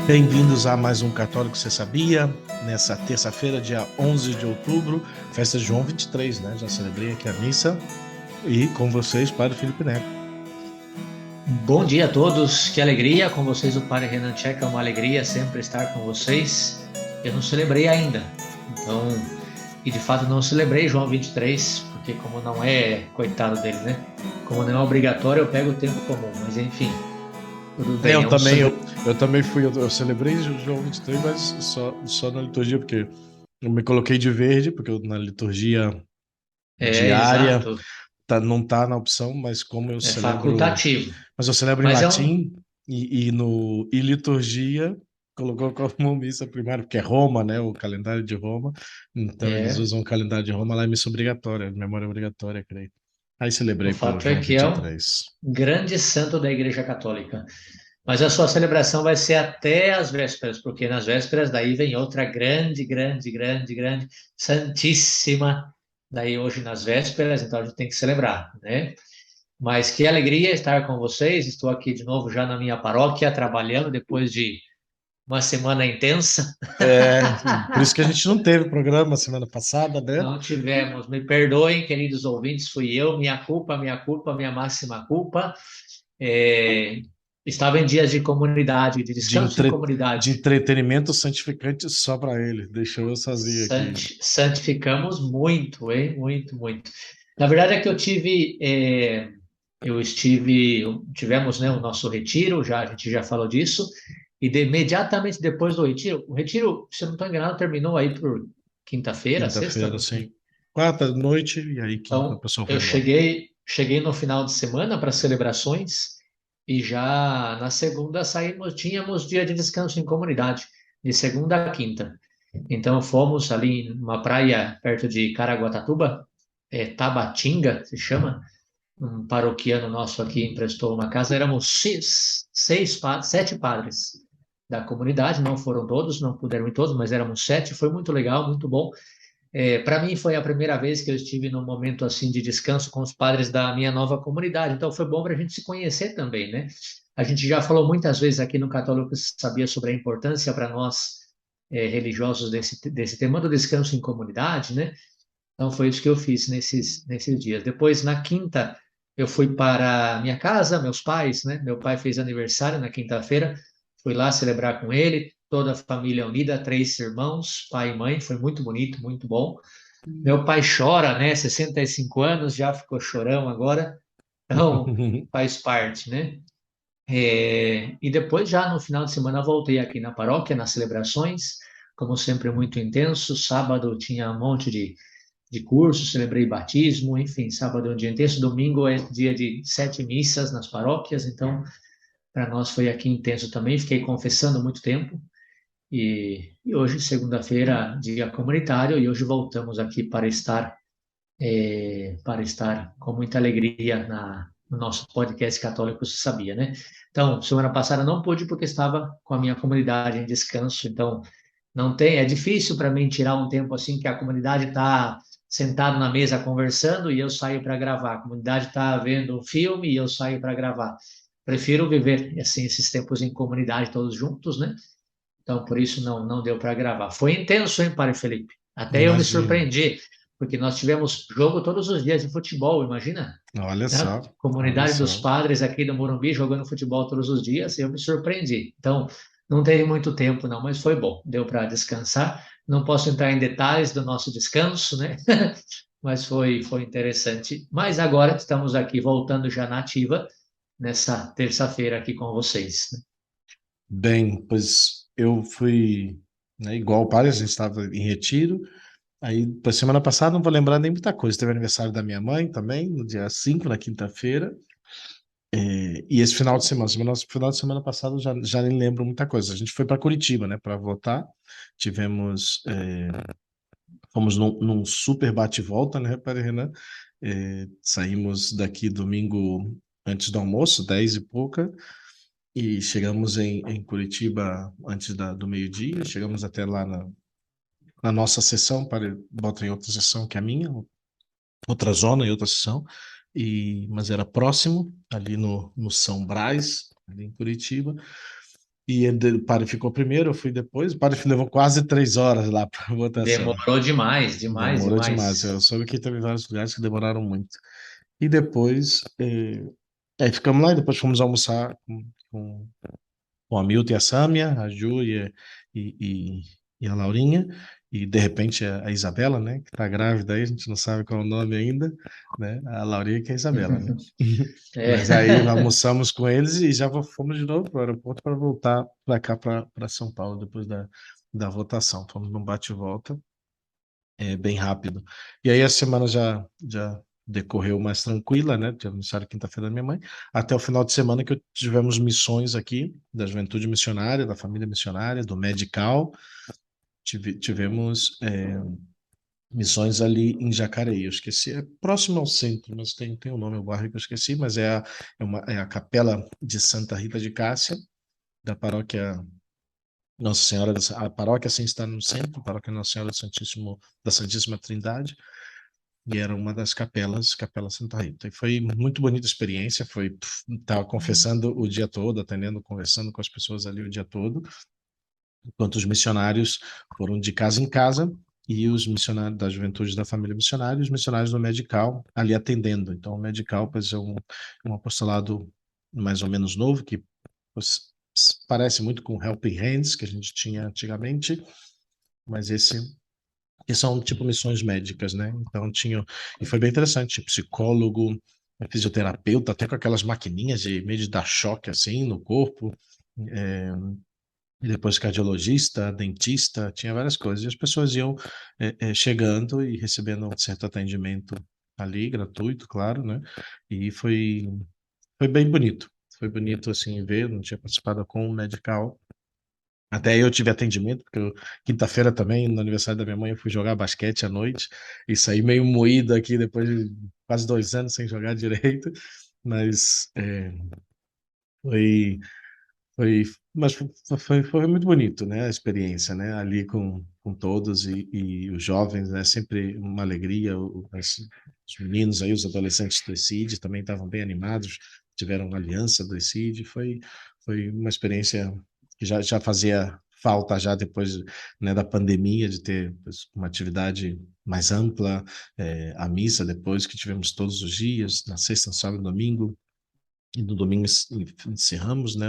Bem-vindos a mais um Católico Você Sabia? Nessa terça-feira, dia 11 de outubro, festa de João 23, né? Já celebrei aqui a missa e com vocês, Padre Felipe Neto. Bom dia a todos, que alegria com vocês, o Padre Renan Tcheca, é uma alegria sempre estar com vocês. Eu não celebrei ainda, então, e de fato não celebrei João 23, porque como não é, coitado dele, né? Como não é obrigatório, eu pego o tempo comum, mas enfim, tudo bem, Eu é um também, santo. eu também fui, eu celebrei o João 23, mas só na liturgia, porque eu me coloquei de verde, porque na liturgia É, diária exato, não tá na opção, mas como eu é celebro, facultativo. mas eu celebro em Mas é um, latim e liturgia colocou como missa primária, porque é Roma, né, o calendário de Roma, então eles é, usam o calendário de Roma lá é missa obrigatória, memória obrigatória, creio. Aí o celebrei pelo fato é João que é um 23. grande santo da Igreja Católica. Mas a sua celebração vai ser até as vésperas, porque nas vésperas daí vem outra grande, grande, grande, grande, santíssima. Daí hoje nas vésperas, então a gente tem que celebrar, né? Mas que alegria estar com vocês. Estou aqui de novo já na minha paróquia, trabalhando depois de uma semana intensa. É, por isso que a gente não teve programa semana passada, né? Não tivemos, me perdoem, queridos ouvintes, fui eu, minha culpa, minha máxima culpa. É, estava em dias de comunidade, de De, descanso em de comunidade. entretenimento santificante só para ele. Deixou eu sozinho aqui. Santificamos muito, hein? Muito, muito. Na verdade é que tivemos, né, o nosso retiro, já, a gente já falou disso, e imediatamente depois do retiro, o retiro, se eu não estou enganado, terminou aí por quinta-feira, sexta, Quinta-feira, não sei. sim. Quarta noite, e aí quinta, o Então, pessoal foi eu embora. cheguei no final de semana para celebrações e já na segunda tínhamos dia de descanso em comunidade, de segunda a quinta. Então fomos ali numa praia perto de Caraguatatuba, Tabatinga se chama, um paroquiano nosso aqui emprestou uma casa, éramos sete padres da comunidade, não foram todos, não puderam ir todos, mas éramos sete, foi muito legal, muito bom. Para mim foi a primeira vez que eu estive num momento assim de descanso com os padres da minha nova comunidade, então foi bom para a gente se conhecer também, né? A gente já falou muitas vezes aqui no Católico Sabia sobre a importância para nós religiosos desse tema do descanso em comunidade, né? Então foi isso que eu fiz nesses dias. Depois, na quinta, eu fui para minha casa, meus pais, né? Meu pai fez aniversário na quinta-feira, fui lá celebrar com ele, toda a família unida, três irmãos, pai e mãe, foi muito bonito, muito bom. Meu pai chora, né? 65 anos, já ficou chorão agora, então faz parte, né? E depois, já no final de semana, voltei aqui na paróquia, nas celebrações, como sempre, muito intenso. Sábado tinha um monte de curso, celebrei batismo, enfim, sábado é um dia intenso, domingo é dia de sete missas nas paróquias, então para nós foi aqui intenso também, fiquei confessando muito tempo, e hoje, segunda-feira, dia comunitário, e hoje voltamos aqui para estar com muita alegria no nosso podcast Católico Se Sabia, né? Então, semana passada não pude porque estava com a minha comunidade em descanso, então não tem, é difícil para mim tirar um tempo assim que a comunidade está sentado na mesa conversando e eu saio para gravar. A comunidade está vendo um filme e eu saio para gravar. Prefiro viver assim esses tempos em comunidade todos juntos, né? Então por isso não deu para gravar. Foi intenso, hein, Padre Felipe? Até eu me Imagino. surpreendi, porque nós tivemos jogo todos os dias de futebol, imagina? Olha Né? só, olha Comunidade dos só. padres aqui do Morumbi jogando futebol todos os dias, e eu me surpreendi. Então, não teve muito tempo, não, mas foi bom, deu para descansar. Não posso entrar em detalhes do nosso descanso, né? Mas foi interessante. Mas agora estamos aqui voltando já na ativa, nessa terça-feira aqui com vocês, né? Bem, pois eu fui, né, igual o padre, a gente estava em retiro. Aí, pra semana passada, não vou lembrar nem muita coisa. Teve aniversário da minha mãe também, no dia 5 na quinta-feira. E esse final de semana passado, eu já nem lembro muita coisa. A gente foi para Curitiba, né, para votar. Tivemos, fomos num super bate-volta, né, Padre Renan? Saímos daqui domingo antes do almoço, 10 e pouca, e chegamos em Curitiba antes do meio-dia. Chegamos até lá na nossa sessão, para bota em outra sessão que é a minha, outra zona e outra sessão, mas era próximo, ali no São Brás, ali em Curitiba. o padre ficou primeiro, eu fui depois. O padre levou quase 3 horas lá para votação. Demorou demais, demais, Demorou demais. Eu demais. soube que teve vários lugares que demoraram muito. E depois, aí ficamos lá e depois fomos almoçar com a Milton e a Sâmia, a Ju e, e, e a Laurinha, e de repente a Isabela, né, que tá grávida aí, a gente não sabe qual é o nome ainda, né, a Laurinha que é a Isabela, né. É. Mas aí almoçamos com eles e já fomos de novo para o aeroporto para voltar para cá, para São Paulo, depois da votação. Fomos num bate e volta, bem rápido. E aí a semana já decorreu mais tranquila, né? Tive aniversário quinta-feira da minha mãe, até o final de semana que tivemos missões aqui da Juventude Missionária, da Família Missionária, do Medical. Tivemos missões ali em Jacareí. Eu esqueci, é próximo ao centro, mas tem um nome, o bairro que eu esqueci, mas é a Capela de Santa Rita de Cássia, da paróquia Nossa Senhora, a paróquia assim está no centro, a paróquia Nossa Senhora da Santíssima Trindade, e era uma das capelas, Capela Santa Rita. E foi muito bonita a experiência, estava confessando o dia todo, atendendo, conversando com as pessoas ali o dia todo, enquanto os missionários foram de casa em casa, e os missionários da Juventude da Família Missionária, e os missionários do Medical ali atendendo. Então, o Medical, pois, é um apostolado mais ou menos novo, que pois, parece muito com o Helping Hands, que a gente tinha antigamente, mas esse que são tipo missões médicas, né? Então tinha, e foi bem interessante, psicólogo, fisioterapeuta, até com aquelas maquininhas de meio de dar choque assim no corpo, é, e depois cardiologista, dentista, tinha várias coisas. E as pessoas iam chegando e recebendo um certo atendimento ali, gratuito, claro, né? E foi bem bonito. Foi bonito assim ver, não tinha participado com o Medical, até eu tive atendimento, porque quinta-feira também, no aniversário da minha mãe, eu fui jogar basquete à noite e saí meio moído aqui depois de quase 2 anos sem jogar direito, mas foi, foi, mas foi muito bonito, né, a experiência, né, ali com todos e os jovens, né, sempre uma alegria, os meninos aí, os adolescentes do ECID também estavam bem animados, tiveram aliança do ECID, foi uma experiência que já fazia falta já depois, né, da pandemia, de ter pois, uma atividade mais ampla, a missa depois que tivemos todos os dias, na sexta, no sábado, no domingo, e no domingo encerramos, né,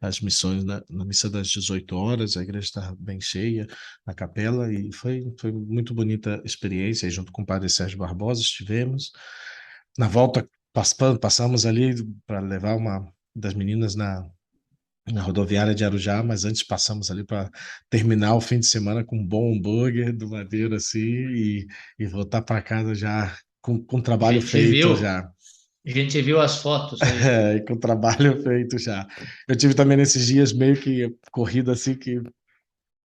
as missões na missa das 18 horas, a igreja estava bem cheia, a capela, e foi muito bonita a experiência, e junto com o padre Sérgio Barbosa estivemos. Na volta, passamos ali para levar uma das meninas na rodoviária de Arujá, mas antes passamos ali para terminar o fim de semana com um bom hambúrguer do Madeiro, assim, e voltar para casa já com A trabalho gente feito viu, já. a gente viu as fotos aí. Com o trabalho feito já. Eu tive também nesses dias meio que corrida assim que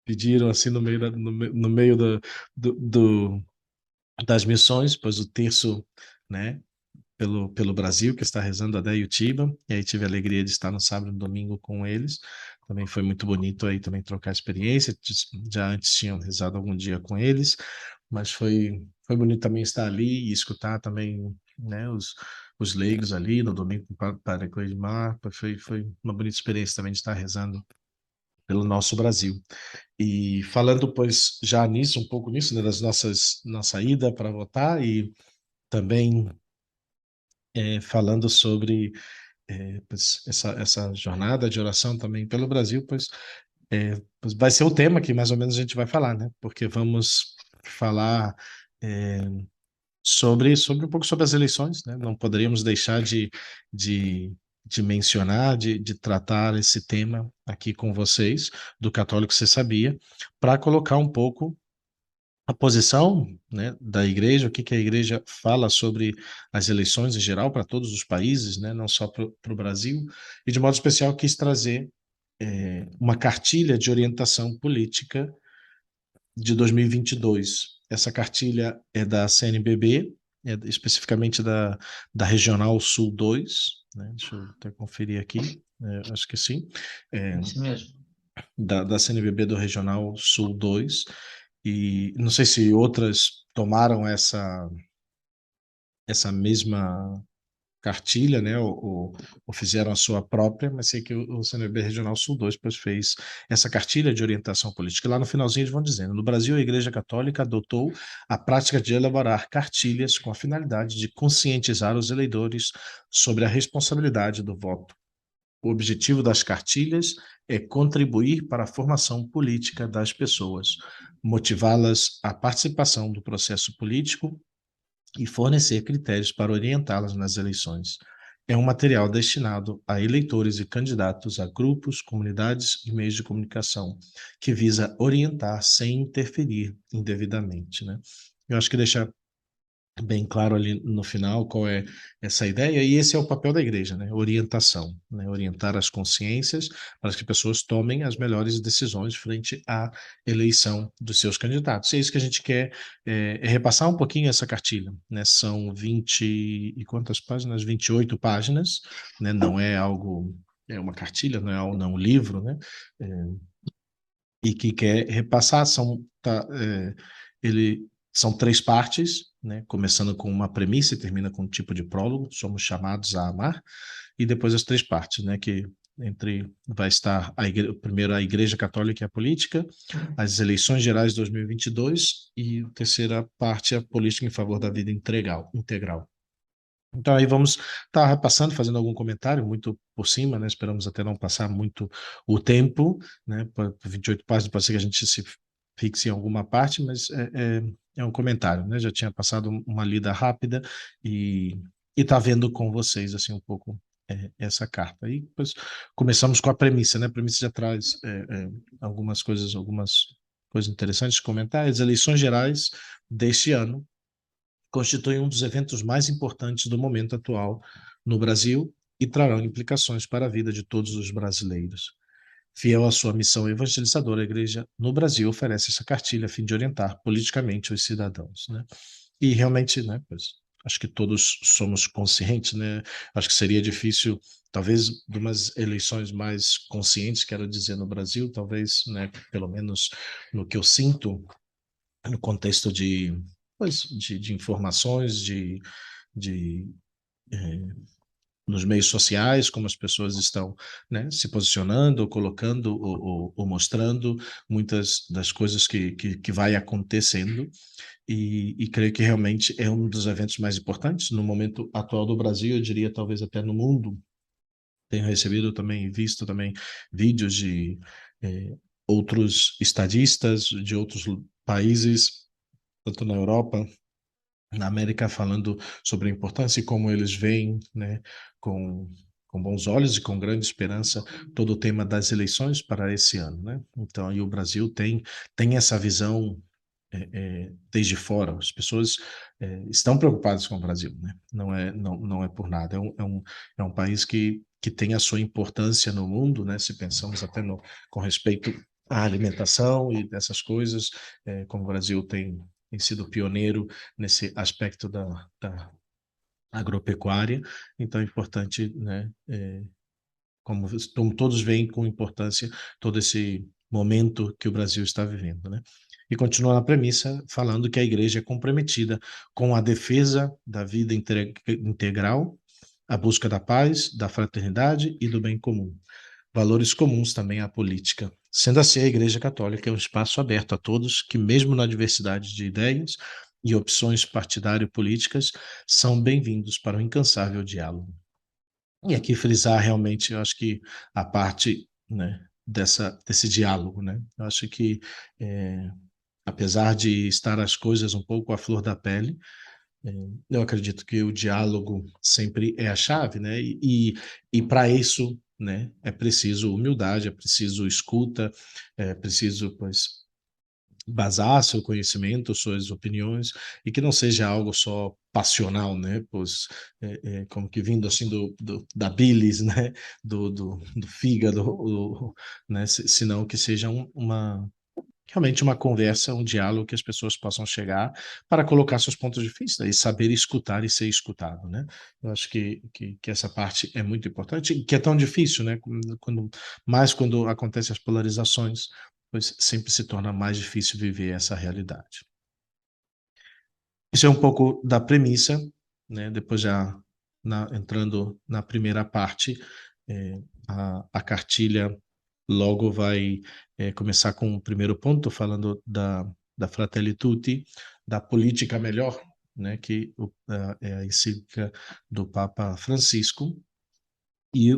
pediram assim no meio no meio das missões, pois o terço, né, pelo Brasil, que está rezando a Utiba, e aí tive a alegria de estar no sábado e no domingo com eles. Também foi muito bonito aí também trocar experiência. Já antes tinham rezado algum dia com eles, mas foi bonito também estar ali e escutar também, né, os leigos ali no domingo com o Padre Cleidmar. Foi uma bonita experiência também de estar rezando pelo nosso Brasil. E falando, pois, já nisso, um pouco nisso, né, nossa ida para votar e também falando sobre pois, essa jornada de oração também pelo Brasil, pois vai ser o tema que mais ou menos a gente vai falar, né? Porque vamos falar é, sobre um pouco sobre as eleições, né? Não poderíamos deixar de, de mencionar, de tratar esse tema aqui com vocês, do Católico Você Sabia, para colocar um pouco a posição, né, da igreja, o que a igreja fala sobre as eleições em geral para todos os países, né, não só para o Brasil, e de modo especial quis trazer uma cartilha de orientação política de 2022. Essa cartilha é da CNBB, especificamente da Regional Sul 2, né, deixa eu até conferir aqui, acho que sim, é, Isso mesmo. da CNBB do Regional Sul 2, e não sei se outras tomaram essa mesma. cartilha, né, ou fizeram a sua própria, mas sei que o CNBB Regional Sul 2 depois fez essa cartilha de orientação política. E lá no finalzinho eles vão dizendo: no Brasil, a Igreja Católica adotou a prática de elaborar cartilhas com a finalidade de conscientizar os eleitores sobre a responsabilidade do voto. O objetivo das cartilhas é contribuir para a formação política das pessoas, motivá-las à participação do processo político e fornecer critérios para orientá-las nas eleições. É um material destinado a eleitores e candidatos a grupos, comunidades e meios de comunicação, que visa orientar sem interferir indevidamente, né? Eu acho que deixa bem claro ali no final qual é essa ideia, e esse é o papel da igreja, né? Orientação, né? Orientar as consciências para que as pessoas tomem as melhores decisões frente à eleição dos seus candidatos. É isso que a gente quer, é repassar um pouquinho essa cartilha, né? São 20 e quantas páginas? 28 páginas, né? Não é algo, é uma cartilha, não é um livro, né? É, e que quer repassar, ele, são três partes, né? Começando com uma premissa e termina com um tipo de prólogo, somos chamados a amar, e depois as três partes, né? Que vai estar primeiro a Igreja Católica e a Política, as eleições gerais de 2022 e a terceira parte a política em favor da vida integral. Então aí vamos estar repassando, fazendo algum comentário muito por cima, né? Esperamos até não passar muito o tempo, né? Por 28 páginas pode ser que a gente se fixe em alguma parte, mas é um comentário, né? Já tinha passado uma lida rápida e está vendo com vocês assim um pouco essa carta. Aí depois começamos com a premissa, né? A premissa já traz algumas coisas interessantes de comentar. As eleições gerais deste ano constituem um dos eventos mais importantes do momento atual no Brasil e trarão implicações para a vida de todos os brasileiros. Fiel à sua missão evangelizadora, a Igreja no Brasil oferece essa cartilha a fim de orientar politicamente os cidadãos, né? E realmente, né, pois, acho que todos somos conscientes, né? Acho que seria difícil, talvez, de umas eleições mais conscientes, quero dizer, no Brasil, talvez, né, pelo menos no que eu sinto, no contexto de informações, de nos meios sociais, como as pessoas estão, né, se posicionando, ou colocando, ou mostrando muitas das coisas que vai acontecendo, e creio que realmente é um dos eventos mais importantes no momento atual do Brasil, eu diria talvez até no mundo. Tenho recebido também, visto também vídeos de outros estadistas de outros países, tanto na Europa, na América, falando sobre a importância e como eles veem, né, com, com bons olhos e com grande esperança todo o tema das eleições para esse ano, né? Então, aí o Brasil tem essa visão desde fora. As pessoas estão preocupadas com o Brasil, né? Não é por nada. É um país que tem a sua importância no mundo, né? Se pensamos até com respeito à alimentação e dessas coisas, como o Brasil tem sido pioneiro nesse aspecto da agropecuária, então é importante, né? Como todos veem com importância todo esse momento que o Brasil está vivendo, né? E continua na premissa falando que a igreja é comprometida com a defesa da vida integral, a busca da paz, da fraternidade e do bem comum. Valores comuns também à política. Sendo assim, a Igreja Católica é um espaço aberto a todos que, mesmo na diversidade de ideias e opções partidário-políticas, são bem-vindos para o incansável diálogo. E aqui frisar realmente, eu acho que a parte, né, desse diálogo, né? Eu acho que, apesar de estar as coisas um pouco à flor da pele, eu acredito que o diálogo sempre é a chave, né? E para isso, né, é preciso humildade, é preciso escuta, é preciso, pois, basar seu conhecimento, suas opiniões, e que não seja algo só passional, né? Pois, como que vindo assim da bilis, né? Do fígado, né? Senão que seja realmente uma conversa, um diálogo que as pessoas possam chegar para colocar seus pontos de vista e saber escutar e ser escutado, né? Eu acho que essa parte é muito importante e que é tão difícil, né? Quando acontecem as polarizações, pois sempre se torna mais difícil viver essa realidade. Isso é um pouco da premissa, né? Depois já entrando na primeira parte, a cartilha logo vai começar com o primeiro ponto, falando da Fratelli Tutti, da política melhor, né, que é a encíclica do Papa Francisco. E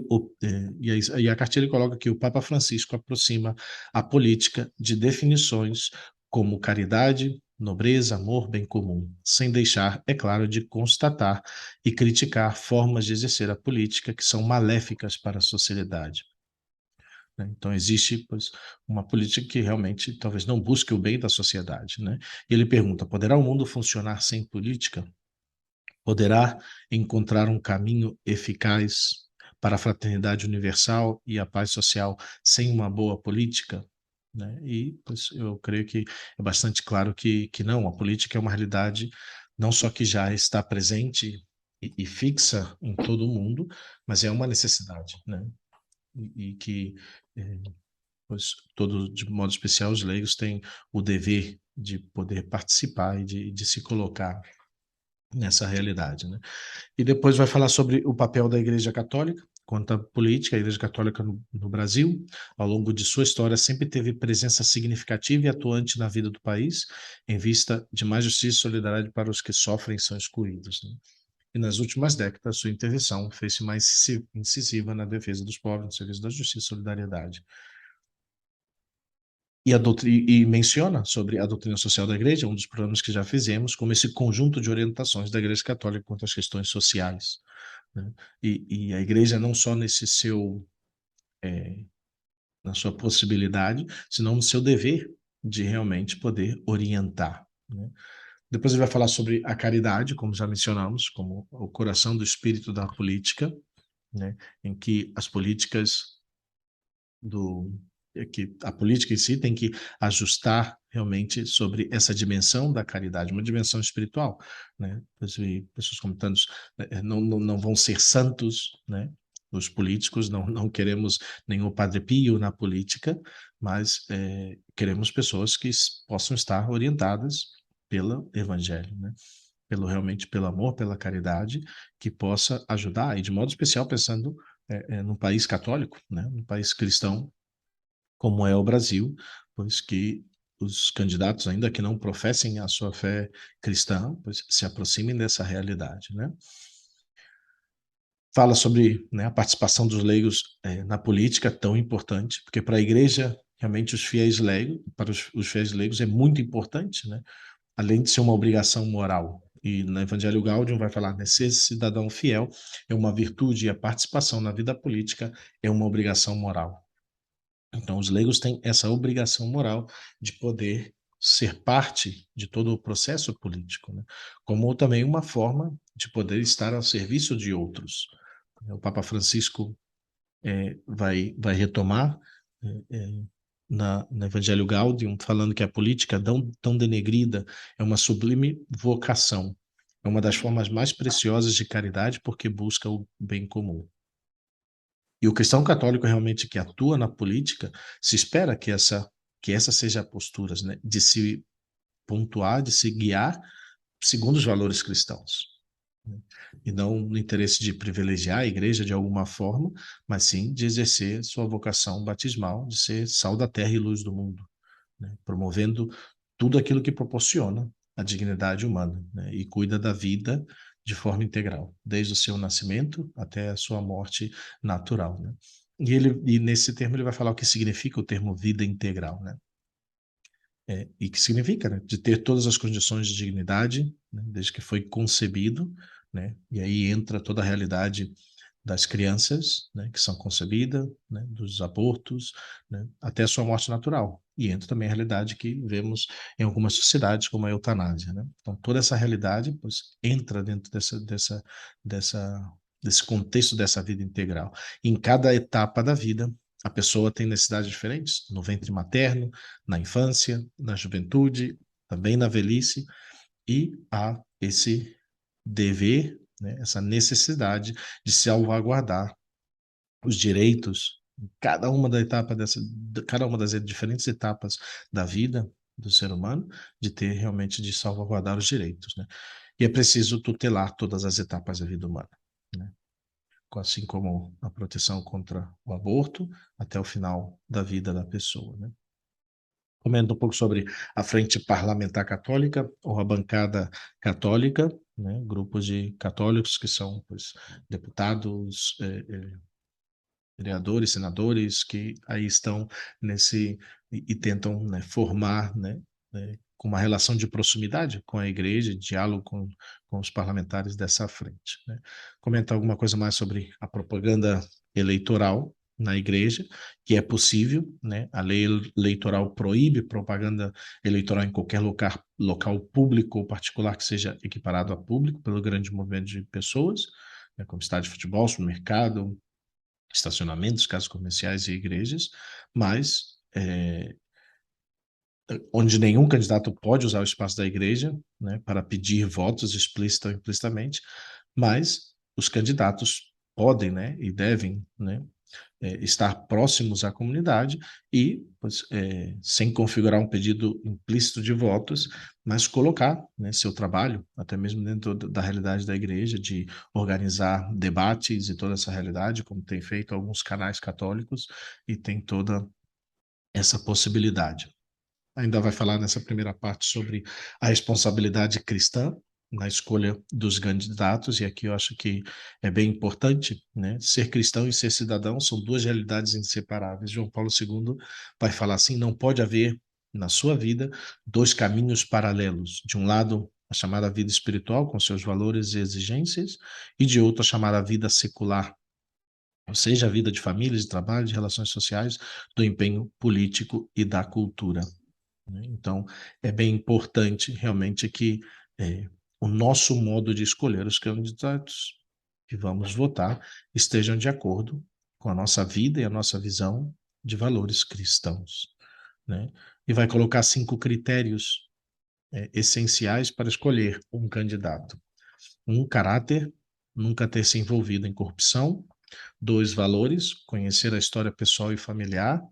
a cartilha coloca que o Papa Francisco aproxima a política de definições como caridade, nobreza, amor, bem comum, sem deixar, é claro, de constatar e criticar formas de exercer a política que são maléficas para a sociedade, né? Então, existe, pois, uma política que realmente talvez não busque o bem da sociedade, né? E ele pergunta: poderá o mundo funcionar sem política? Poderá encontrar um caminho eficaz para a fraternidade universal e a paz social sem uma boa política? Né? E pois, eu creio que é bastante claro que não, a política é uma realidade não só que já está presente e fixa em todo o mundo, mas é uma necessidade, né? E que eh, pois todos, de modo especial, os leigos têm o dever de poder participar e de se colocar nessa realidade, né? E depois vai falar sobre o papel da Igreja Católica quanto à política. A Igreja Católica no Brasil, ao longo de sua história, sempre teve presença significativa e atuante na vida do país, em vista de mais justiça e solidariedade para os que sofrem e são excluídos, né? E nas últimas décadas, sua intervenção fez-se mais incisiva na defesa dos pobres, no serviço da justiça e solidariedade. E menciona sobre a doutrina social da Igreja, um dos programas que já fizemos, como esse conjunto de orientações da Igreja Católica quanto às questões sociais, né? E a Igreja não só é, na sua possibilidade, senão no seu dever de realmente poder orientar, né? Depois ele vai falar sobre a caridade, como já mencionamos, como o coração do espírito da política, né? Em que as políticas do que a política em si tem que ajustar realmente sobre essa dimensão da caridade, uma dimensão espiritual, né? Pessoas como tantos não vão ser santos, né? Os políticos não queremos nenhum Padre Pio na política, mas queremos pessoas que possam estar orientadas pelo Evangelho, né? Pelo amor, pela caridade, que possa ajudar, e de modo especial pensando num país católico, né? Num país cristão, como é o Brasil, pois que os candidatos, ainda que não professem a sua fé cristã, pois se aproximem dessa realidade, né? Fala sobre, né, a participação dos leigos na política, tão importante, porque para a igreja, realmente, para os fiéis leigos é muito importante, né? Além de ser uma obrigação moral. E no Evangelho Gaudium vai falar, né, ser cidadão fiel é uma virtude e a participação na vida política é uma obrigação moral. Então, os leigos têm essa obrigação moral de poder ser parte de todo o processo político, né? Como também uma forma de poder estar ao serviço de outros. O Papa Francisco vai retomar no Evangelho Gaudium, falando que a política tão denegrida é uma sublime vocação, é uma das formas mais preciosas de caridade porque busca o bem comum. E o cristão católico realmente que atua na política, se espera que essa seja a postura, né, de se pontuar, de se guiar segundo os valores cristãos, né? E não no interesse de privilegiar a igreja de alguma forma, mas sim de exercer sua vocação batismal, de ser sal da terra e luz do mundo, né? Promovendo tudo aquilo que proporciona a dignidade humana, né? E cuida da vida de forma integral, desde o seu nascimento até a sua morte natural, né? E nesse termo ele vai falar o que significa o termo vida integral, né? E que significa, né, de ter todas as condições de dignidade, né, desde que foi concebido, né? E aí entra toda a realidade das crianças, né, que são concebidas, né, dos abortos, né, até a sua morte natural. E entra também a realidade que vemos em algumas sociedades, como a eutanásia, né? Então, toda essa realidade, pois, entra dentro dessa, desse contexto dessa vida integral. Em cada etapa da vida, a pessoa tem necessidades diferentes, no ventre materno, na infância, na juventude, também na velhice, e há esse dever, né, essa necessidade de salvaguardar os direitos em cada uma das diferentes etapas da vida do ser humano, de ter realmente de salvaguardar os direitos, né? E é preciso tutelar todas as etapas da vida humana, né? assim como a proteção contra o aborto, até o final da vida da pessoa, né? Comenta um pouco sobre a Frente Parlamentar Católica, ou a Bancada Católica, né? Grupos de católicos que são, pois, deputados, vereadores, senadores, que aí estão nesse e tentam, né, formar, né, com uma relação de proximidade com a igreja, diálogo com os parlamentares dessa frente, né. Comentar alguma coisa mais sobre a propaganda eleitoral na igreja, que é possível, né? A lei eleitoral proíbe propaganda eleitoral em qualquer local público ou particular que seja equiparado a público pelo grande movimento de pessoas, né, como estádio de futebol, supermercado, estacionamentos, casas comerciais e igrejas, mas onde nenhum candidato pode usar o espaço da igreja, né, para pedir votos explícita ou implicitamente, mas os candidatos podem, né, e devem, né, estar próximos à comunidade e, pois, sem configurar um pedido implícito de votos, mas colocar, né, seu trabalho, até mesmo dentro da realidade da igreja, de organizar debates e toda essa realidade, como tem feito alguns canais católicos, e tem toda essa possibilidade. Ainda vai falar nessa primeira parte sobre a responsabilidade cristã na escolha dos candidatos, e aqui eu acho que é bem importante, né? Ser cristão e ser cidadão são duas realidades inseparáveis. João Paulo II vai falar assim: não pode haver na sua vida dois caminhos paralelos. De um lado, a chamada vida espiritual, com seus valores e exigências, e de outro, a chamada vida secular, ou seja, a vida de família, de trabalho, de relações sociais, do empenho político e da cultura, né? Então, é bem importante realmente que o nosso modo de escolher os candidatos que vamos votar estejam de acordo com a nossa vida e a nossa visão de valores cristãos, né? E vai colocar 5 critérios essenciais para escolher um candidato. 1, caráter, nunca ter se envolvido em corrupção. 2, valores, conhecer a história pessoal e familiar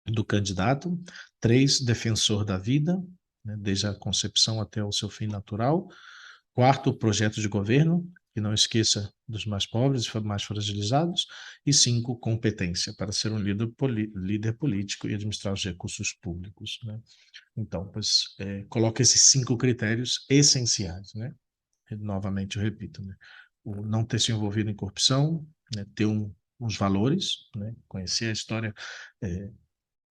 do candidato. 3, defensor da vida, né, desde a concepção até o seu fim natural. 4, projeto de governo, que não esqueça dos mais pobres e mais fragilizados. E 5, competência para ser um líder político e administrar os recursos públicos, né? Então, pois, coloca esses 5 critérios essenciais, né? Novamente eu repito, né? O não ter se envolvido em corrupção, né? Ter uns valores, né? Conhecer a história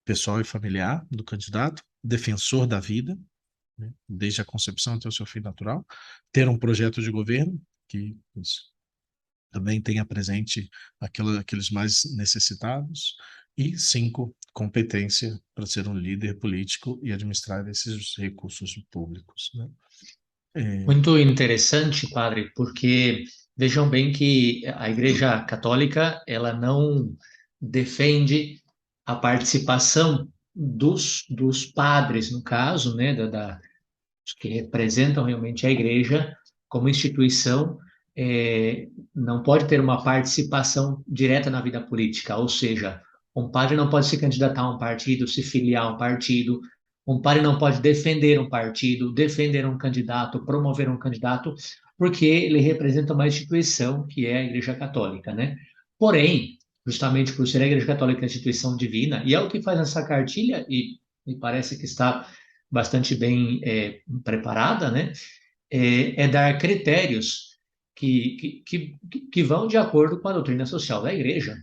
pessoal e familiar do candidato, defensor da vida, né, desde a concepção até o seu fim natural, ter um projeto de governo que também tenha presente aqueles mais necessitados, e 5, competência para ser um líder político e administrar esses recursos públicos, né? É, Muito interessante, padre, porque vejam bem que a Igreja Católica ela não defende a participação dos padres, no caso, né, que representam realmente a Igreja como instituição, não pode ter uma participação direta na vida política, ou seja, um padre não pode se candidatar a um partido, se filiar a um partido, um padre não pode defender um partido, defender um candidato, promover um candidato, porque ele representa uma instituição que é a Igreja Católica, né? Porém, justamente por ser a Igreja Católica a instituição divina, e é o que faz essa cartilha, e me parece que está bastante bem preparada, né? É dar critérios que vão de acordo com a doutrina social da Igreja.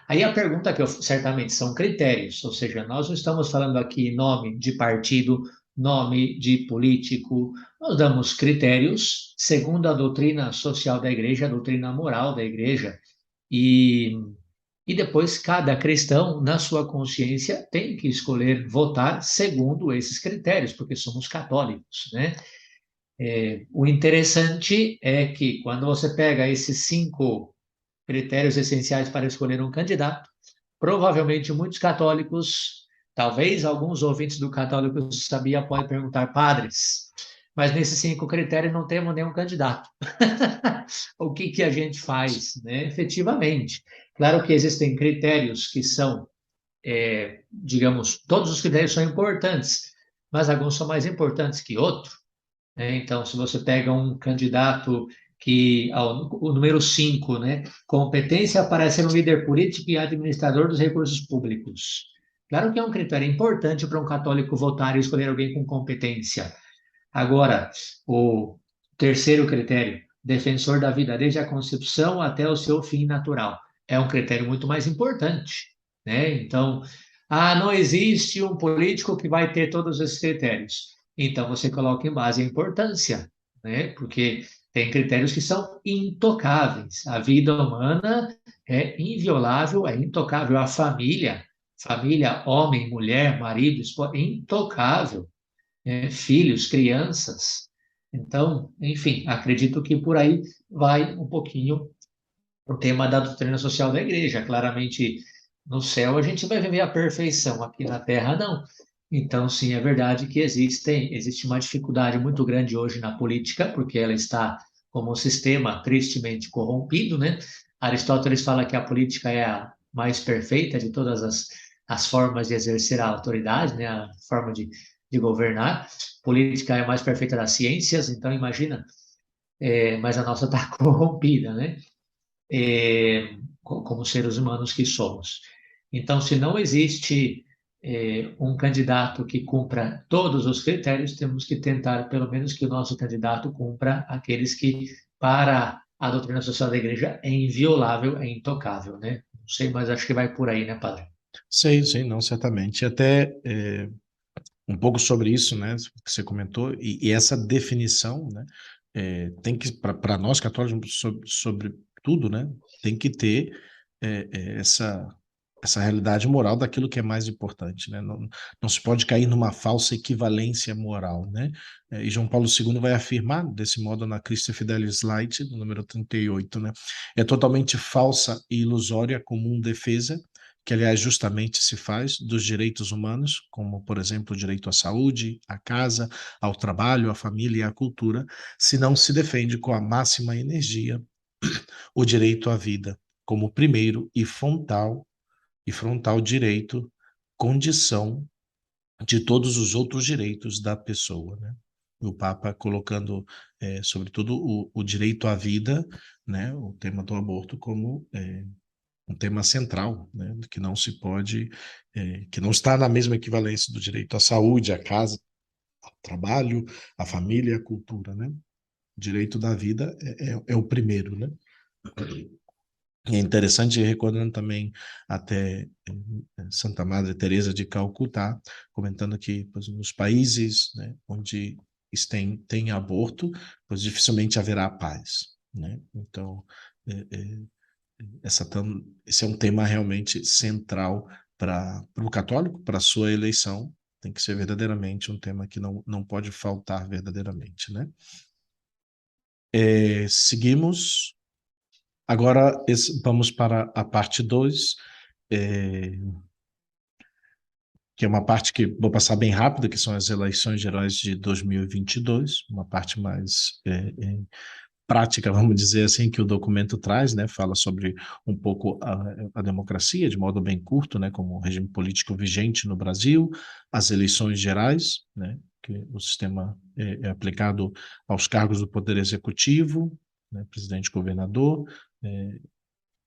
Aí a pergunta que eu, certamente são critérios, ou seja, nós não estamos falando aqui nome de partido, nome de político, nós damos critérios segundo a doutrina social da Igreja, a doutrina moral da Igreja, e, e depois cada cristão, na sua consciência, tem que escolher votar segundo esses critérios, porque somos católicos, né? O interessante é que quando você pega esses 5 critérios essenciais para escolher um candidato, provavelmente muitos católicos, talvez alguns ouvintes do Católico Sabia podem perguntar, padres, mas nesses 5 critérios não temos nenhum candidato. O que a gente faz, né? Efetivamente. Claro que existem critérios que são, digamos, todos os critérios são importantes, mas alguns são mais importantes que outros, né? Então, se você pega um candidato que o número 5, né? Competência para ser um líder político e administrador dos recursos públicos. Claro que é um critério importante para um católico votar e escolher alguém com competência. Agora, o terceiro critério, defensor da vida desde a concepção até o seu fim natural, é um critério muito mais importante, né? Então, não existe um político que vai ter todos esses critérios. Então, você coloca em base a importância, né? Porque tem critérios que são intocáveis. A vida humana é inviolável, é intocável. A família, homem, mulher, marido, esposa, é intocável, filhos, crianças. Então, enfim, acredito que por aí vai um pouquinho o tema da doutrina social da igreja. Claramente, no céu a gente vai viver a perfeição, aqui na terra não. Então, sim, é verdade que existe uma dificuldade muito grande hoje na política, porque ela está como um sistema tristemente corrompido, né? Aristóteles fala que a política é a mais perfeita de todas as formas de exercer a autoridade, né? A forma de governar. Política é a mais perfeita das ciências, então imagina, mas a nossa está corrompida, né? Como seres humanos que somos. Então, se não existe um candidato que cumpra todos os critérios, temos que tentar, pelo menos, que o nosso candidato cumpra aqueles que, para a doutrina social da igreja, é inviolável, é intocável, né? Não sei, mas acho que vai por aí, né, padre? Sim, sim, não, certamente. E até um pouco sobre isso, né, que você comentou, e essa definição, né, tem que, para nós católicos, sobre tudo, né, tem que ter essa realidade moral daquilo que é mais importante, né? Não, não se pode cair numa falsa equivalência moral, né? E João Paulo II vai afirmar desse modo na Christi Fidelis Light, no número 38, né? É totalmente falsa e ilusória a comum defesa, que aliás justamente se faz dos direitos humanos, como por exemplo o direito à saúde, à casa, ao trabalho, à família e à cultura, se não se defende com a máxima energia o direito à vida como primeiro e frontal direito, condição de todos os outros direitos da pessoa, né? O Papa colocando, sobretudo, o direito à vida, né? O tema do aborto como um tema central, né? Que não se pode, que não está na mesma equivalência do direito à saúde, à casa, ao trabalho, à família e à cultura, né? O direito da vida é o primeiro, né? E é interessante, recordando também até Santa Madre Teresa de Calcutá, comentando que pois, nos países, né, onde tem aborto, pois dificilmente haverá paz, né? Então, é, é, esse é um tema realmente central para o católico, para a sua eleição, tem que ser verdadeiramente um tema que não pode faltar verdadeiramente, né? Seguimos. Agora vamos para a parte 2, é, que é uma parte que vou passar bem rápido, que são as eleições gerais de 2022, uma parte mais prática, vamos dizer assim, que o documento traz, né? Fala sobre um pouco a democracia, de modo bem curto, né? Como o regime político vigente no Brasil, as eleições gerais, né? Que o sistema é aplicado aos cargos do Poder Executivo, né? Presidente, governador,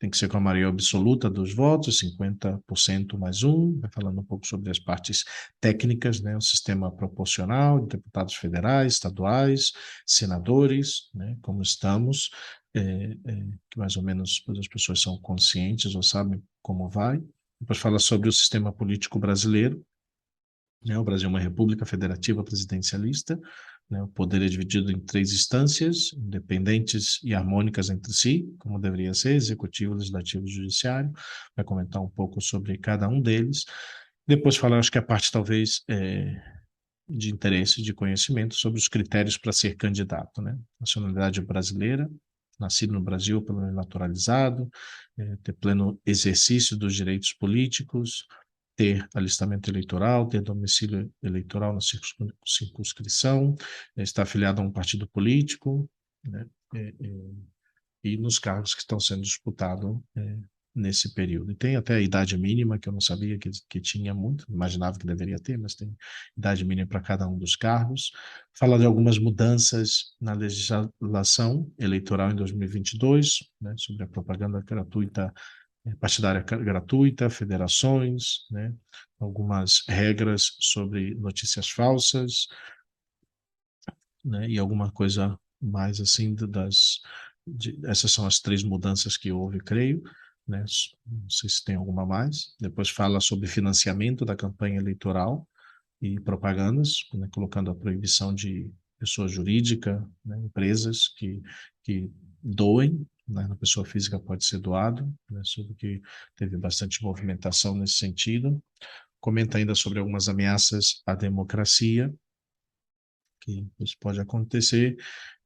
tem que ser com a maioria absoluta dos votos, 50% mais um, vai falando um pouco sobre as partes técnicas, né, o sistema proporcional, deputados federais, estaduais, senadores, né, como estamos, que mais ou menos as pessoas são conscientes ou sabem como vai. Depois fala sobre o sistema político brasileiro, né? O Brasil é uma república federativa presidencialista, né? O poder é dividido em três instâncias, independentes e harmônicas entre si, como deveria ser, executivo, legislativo e judiciário. Vai comentar um pouco sobre cada um deles. Depois falar, acho que a parte talvez de interesse, de conhecimento sobre os critérios para ser candidato, né? Nacionalidade brasileira, nascido no Brasil, pelo menos naturalizado, ter pleno exercício dos direitos políticos, ter alistamento eleitoral, ter domicílio eleitoral na circunscrição, estar afiliado a um partido político, né? E nos cargos que estão sendo disputados nesse período. E tem até a idade mínima, que eu não sabia que tinha muito, imaginava que deveria ter, mas tem idade mínima para cada um dos cargos. Fala de algumas mudanças na legislação eleitoral em 2022, né, sobre a propaganda gratuita, partidária gratuita, federações, né, algumas regras sobre notícias falsas, né, e alguma coisa mais assim essas são as três mudanças que houve, creio, né? Não sei se tem alguma mais. Depois fala sobre financiamento da campanha eleitoral e propagandas, né, colocando a proibição de pessoa jurídica, né, empresas que doem, né, na pessoa física pode ser doado, né, sobre que teve bastante movimentação nesse sentido. Comenta ainda sobre algumas ameaças à democracia, que isso pode acontecer,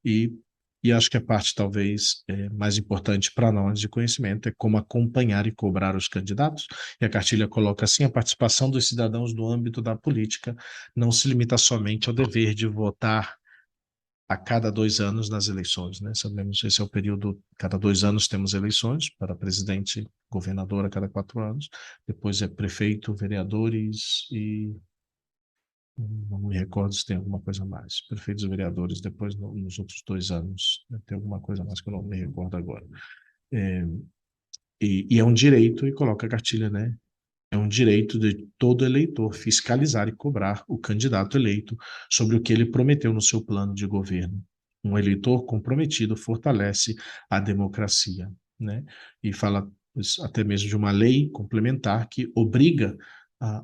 e, e acho que a parte talvez mais importante para nós de conhecimento é como acompanhar e cobrar os candidatos, e a cartilha coloca assim: a participação dos cidadãos no âmbito da política não se limita somente ao dever de votar a cada 2 anos nas eleições, né? Sabemos que esse é o período, cada 2 anos temos eleições para presidente, governador a cada 4 anos, depois é prefeito, vereadores e não me recordo se tem alguma coisa mais. Prefeitos e vereadores, depois, nos outros 2 anos, né, tem alguma coisa mais que eu não me recordo agora. É, e é um direito, e coloca a cartilha, né? É um direito de todo eleitor fiscalizar e cobrar o candidato eleito sobre o que ele prometeu no seu plano de governo. Um eleitor comprometido fortalece a democracia, né? E fala até mesmo de uma lei complementar que obriga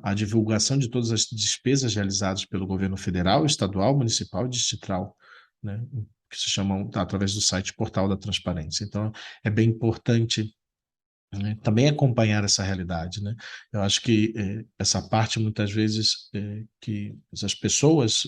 a divulgação de todas as despesas realizadas pelo governo federal, estadual, municipal e distrital, né? Que se chamam através do site Portal da Transparência. Então, é bem importante, né, também acompanhar essa realidade, né? Eu acho que essa parte muitas vezes que as pessoas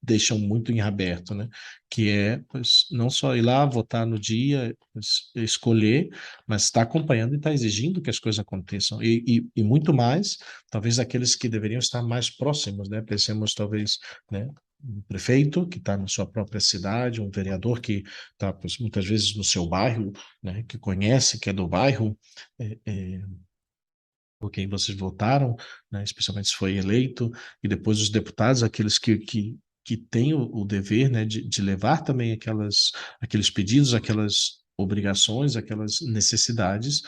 deixam muito em aberto, né? Que é, pois, não só ir lá votar no dia, pois, escolher, mas estar acompanhando e estar exigindo que as coisas aconteçam, e muito mais, talvez aqueles que deveriam estar mais próximos, né? Pensemos talvez, né, um prefeito que está na sua própria cidade, um vereador que está muitas vezes no seu bairro, né, que conhece, que é do bairro, é, é, por quem vocês votaram, né, especialmente se foi eleito, e depois os deputados, aqueles que têm o dever, né, de levar também aqueles pedidos, aquelas obrigações, aquelas necessidades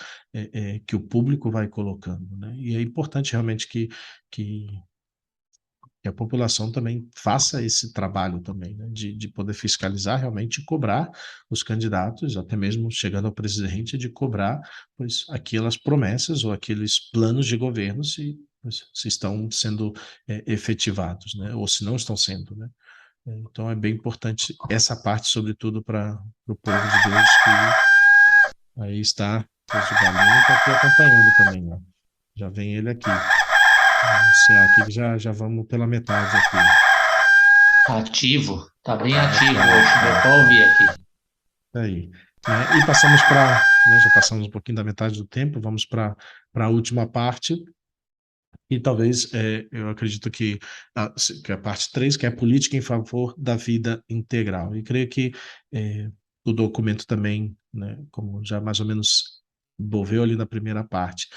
que o público vai colocando, né? E é importante realmente que que a população também faça esse trabalho também, né, de poder fiscalizar realmente e cobrar os candidatos, até mesmo chegando ao presidente, de cobrar, pois, aquelas promessas ou aqueles planos de governo se, pois, se estão sendo efetivados, né, ou se não estão sendo, né. Então é bem importante essa parte, sobretudo para o povo de Deus que aí está, pois o Galinho está aqui acompanhando também, né? Já vem ele aqui. Se aqui que já vamos pela metade aqui. Ativo, tá bem ativo Tá, hoje, deu tá, para ouvir tá. aqui. Aí, né? E passamos para, né, já passamos um pouquinho da metade do tempo, vamos para a última parte, e talvez eu acredito que a parte 3 que é a política em favor da vida integral. E creio que o documento também, né, como já mais ou menos envolveu ali na primeira parte,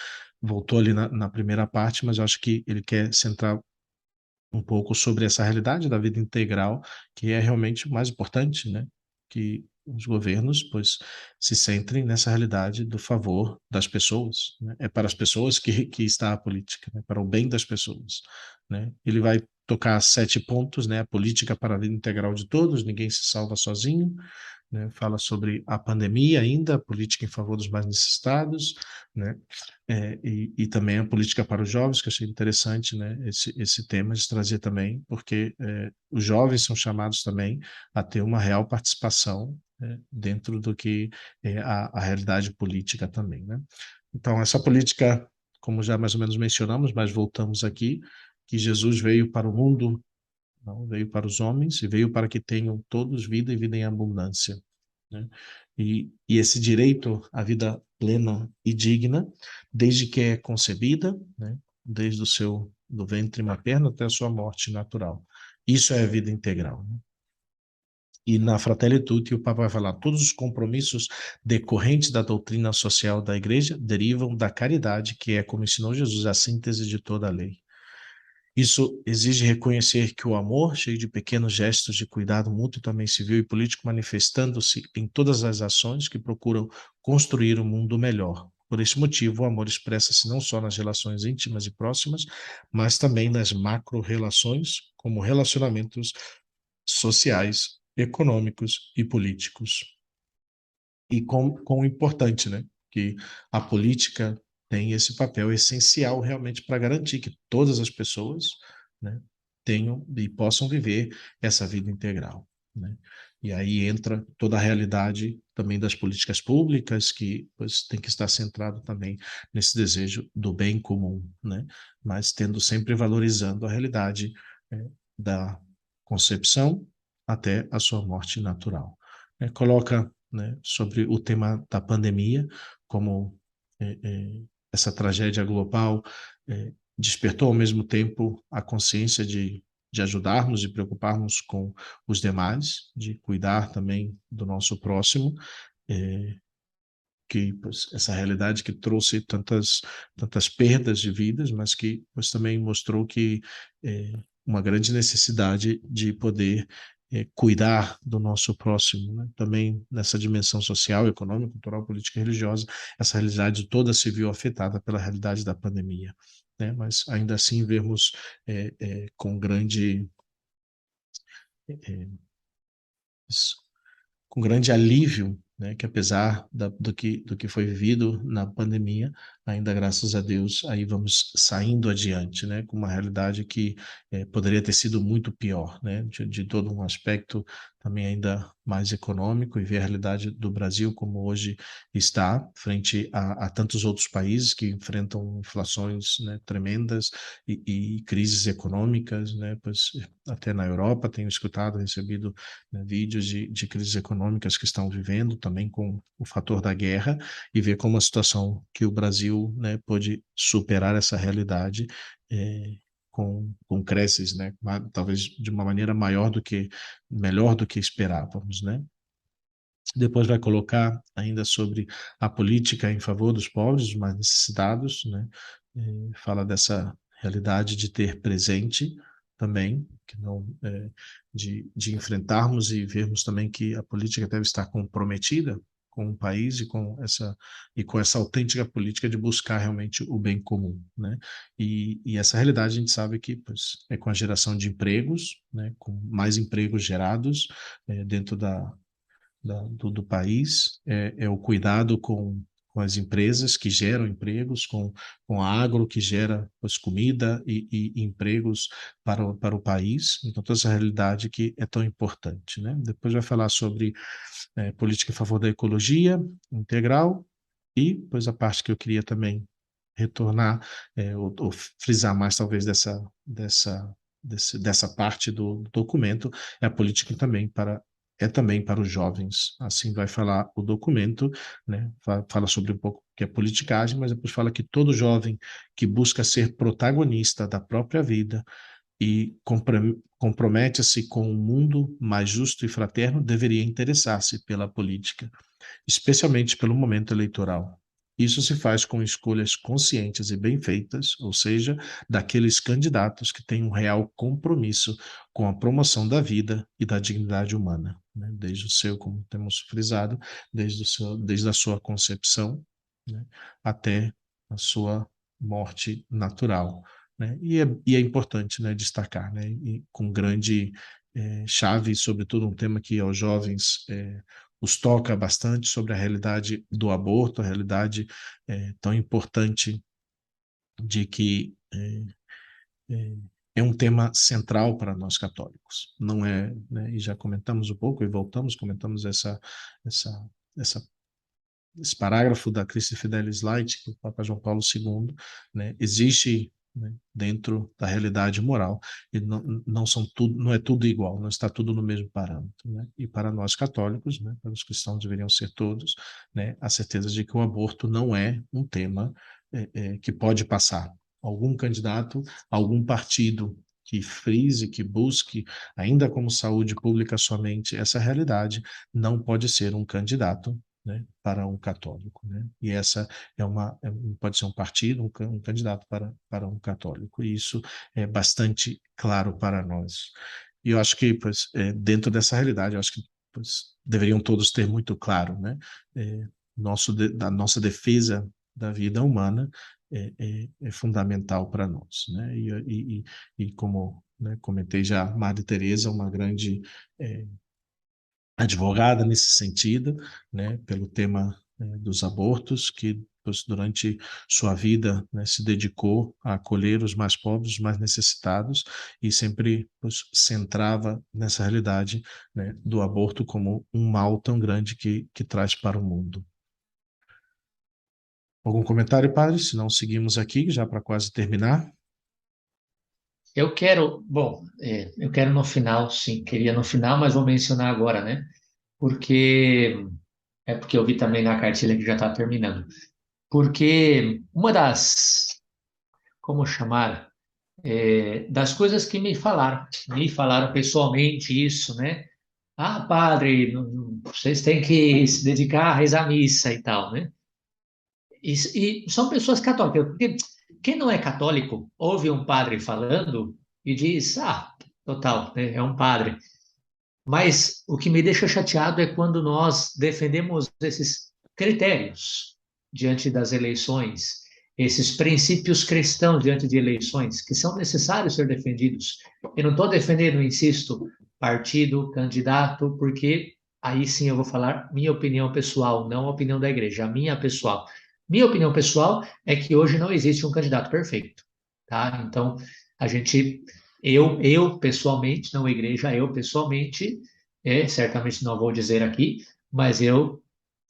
voltou ali na primeira parte, mas eu acho que ele quer centrar um pouco sobre essa realidade da vida integral, que é realmente o mais importante, né? Que os governos, pois, se centrem nessa realidade do favor das pessoas, né? É para as pessoas que está a política, né? Para o bem das pessoas, né? Ele vai tocar 7 pontos, né? A política para a vida integral de todos, ninguém se salva sozinho, né? Fala sobre a pandemia ainda, a política em favor dos mais necessitados, né? E também a política para os jovens, que eu achei interessante, né? Esse tema de trazer também, porque os jovens são chamados também a ter uma real participação, dentro do que é a realidade política também, né? Então, essa política, como já mais ou menos mencionamos, mas voltamos aqui, que Jesus veio para o mundo, não veio para os homens, e veio para que tenham todos vida e vida em abundância, né? E esse direito à vida plena e digna, desde que é concebida, né? Desde o seu do ventre materno até a sua morte natural. Isso é a vida integral, né? E na Fratelli Tutti, o Papa vai falar: todos os compromissos decorrentes da doutrina social da Igreja derivam da caridade, que é, como ensinou Jesus, a síntese de toda a lei. Isso exige reconhecer que o amor, cheio de pequenos gestos de cuidado mútuo, também civil e político, manifestando-se em todas as ações que procuram construir um mundo melhor. Por esse motivo, o amor expressa-se não só nas relações íntimas e próximas, mas também nas macro-relações, como relacionamentos sociais, econômicos e políticos. E quão importante, né? Que a política tem esse papel essencial realmente para garantir que todas as pessoas, né, tenham e possam viver essa vida integral, né? E aí entra toda a realidade também das políticas públicas, que pois, tem que estar centrado também nesse desejo do bem comum, né? Mas tendo sempre valorizando a realidade da concepção até a sua morte natural. Coloca, né, sobre o tema da pandemia, como essa tragédia global despertou ao mesmo tempo a consciência de ajudarmos e preocuparmos com os demais, de cuidar também do nosso próximo, é, que pois, essa realidade que trouxe tantas perdas de vidas, mas que pois, também mostrou que uma grande necessidade de poder cuidar do nosso próximo, né? Também nessa dimensão social, econômica, cultural, política e religiosa, essa realidade toda se viu afetada pela realidade da pandemia, né? Mas ainda assim vermos com grande é, com grande alívio, né, que apesar do que foi vivido na pandemia, ainda graças a Deus, aí vamos saindo adiante, né, com uma realidade que poderia ter sido muito pior, né, de todo um aspecto também ainda mais econômico, e ver a realidade do Brasil como hoje está, frente a tantos outros países que enfrentam inflações, né, tremendas e crises econômicas, né, pois até na Europa tenho escutado, recebido, né, vídeos de crises econômicas que estão vivendo, também com o fator da guerra, e ver como a situação que o Brasil, né, pôde superar essa realidade com creces, né, talvez de uma maneira melhor do que esperávamos, né. Depois vai colocar ainda sobre a política em favor dos pobres, dos mais necessitados, né? Fala dessa realidade de ter presente também, que não de enfrentarmos e vermos também que a política deve estar comprometida com o país e com essa autêntica política de buscar realmente o bem comum, né? E essa realidade a gente sabe que pois, é com a geração de empregos, né? Com mais empregos gerados dentro do país, é o cuidado com as empresas que geram empregos, com a agro que gera pois, comida e empregos para o país. Então, toda essa realidade que é tão importante, né? Depois vai falar sobre política em favor da ecologia integral e, pois, a parte que eu queria também retornar, ou frisar mais talvez dessa parte do documento, é a política também para os jovens. Assim vai falar o documento, né? Fala sobre um pouco que é politicagem, mas depois fala que todo jovem que busca ser protagonista da própria vida e compromete-se com um mundo mais justo e fraterno deveria interessar-se pela política, especialmente pelo momento eleitoral. Isso se faz com escolhas conscientes e bem feitas, ou seja, daqueles candidatos que têm um real compromisso com a promoção da vida e da dignidade humana, né? Desde o seu, como temos frisado, desde a sua concepção, né, até a sua morte natural, né? E é importante, né, destacar, né, e com grande chave, sobretudo um tema que aos jovens os toca bastante sobre a realidade do aborto, a realidade tão importante de que é um tema central para nós católicos. Não é, né, e já comentamos um pouco e voltamos, comentamos essa, essa esse parágrafo da Christi Fidelis Light, que o Papa João Paulo II, né, existe, né, dentro da realidade moral, e não são tudo, não é tudo igual, não está tudo no mesmo parâmetro, né? E para nós católicos, né, para os cristãos deveriam ser todos, né, a certeza de que o aborto não é um tema que pode passar. Algum candidato, algum partido que frise, que busque, ainda como saúde pública somente, essa realidade, não pode ser um candidato, né, para um católico, né? E essa pode ser um partido, um candidato para um católico, e isso é bastante claro para nós. E eu acho que, pois, dentro dessa realidade, eu acho que pois, deveriam todos ter muito claro, né? É, da nossa defesa da vida humana é fundamental para nós, né? E como, né, comentei já, Madre Teresa, uma grande advogada nesse sentido, né, pelo tema dos abortos, que pois, durante sua vida, né, se dedicou a acolher os mais pobres, os mais necessitados, e sempre pois, centrava nessa realidade, né, do aborto como um mal tão grande que traz para o mundo. Algum comentário, padre? Se não, seguimos aqui, já para quase terminar. Eu quero, bom, eu quero no final, sim, queria no final, mas vou mencionar agora, né? Porque porque eu vi também na cartilha que já está terminando. Porque uma como chamar, das coisas que me falaram pessoalmente isso, né? Ah, padre, vocês têm que se dedicar a rezar a missa e tal, né? E são pessoas católicas, porque quem não é católico ouve um padre falando e diz, ah, total, né, é um padre. Mas o que me deixa chateado é quando nós defendemos esses critérios diante das eleições, esses princípios cristãos diante de eleições, que são necessários ser defendidos. Eu não estou defendendo, insisto, partido, candidato, porque aí sim eu vou falar minha opinião pessoal, não a opinião da igreja, a minha pessoal. Minha opinião pessoal é que hoje não existe um candidato perfeito, tá? Então, a gente eu pessoalmente, não a igreja, eu pessoalmente, certamente não vou dizer aqui, mas eu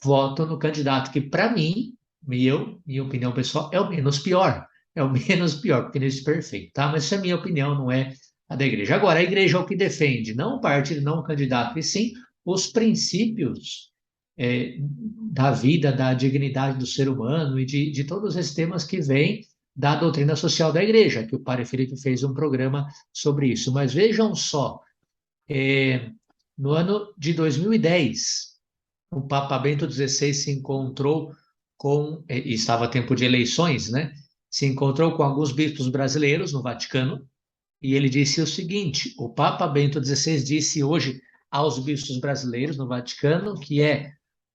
voto no candidato que, para mim, minha opinião pessoal, é o menos pior. É o menos pior, porque não existe perfeito, tá? Mas isso é minha opinião, não é a da igreja. Agora, a igreja é o que defende, não o partido, não o candidato, e sim os princípios da vida, da dignidade do ser humano e de todos esses temas que vêm da doutrina social da igreja, que o Padre Felipe fez um programa sobre isso. Mas vejam só, no ano de 2010, o Papa Bento XVI se encontrou e estava a tempo de eleições, né? Se encontrou com alguns bispos brasileiros no Vaticano, e ele disse o seguinte: o Papa Bento XVI disse hoje aos bispos brasileiros no Vaticano que é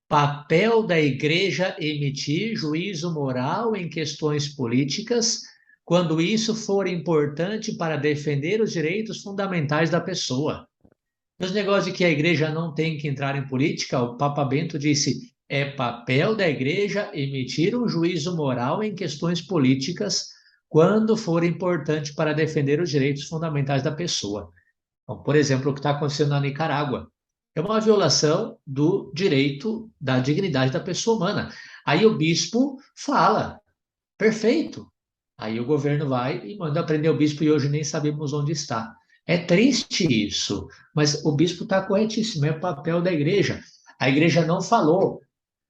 papel da Igreja emitir juízo moral em questões políticas, quando isso for importante para defender os direitos fundamentais da pessoa. Nos negócios de que a Igreja não tem que entrar em política, o Papa Bento disse: é papel da Igreja emitir um juízo moral em questões políticas, quando for importante para defender os direitos fundamentais da pessoa. Então, por exemplo, o que está acontecendo na Nicarágua é uma violação do direito da dignidade da pessoa humana. Aí o bispo fala, perfeito. Aí o governo vai e manda prender o bispo e hoje nem sabemos onde está. É triste isso, mas o bispo está corretíssimo, é papel da igreja. A igreja não falou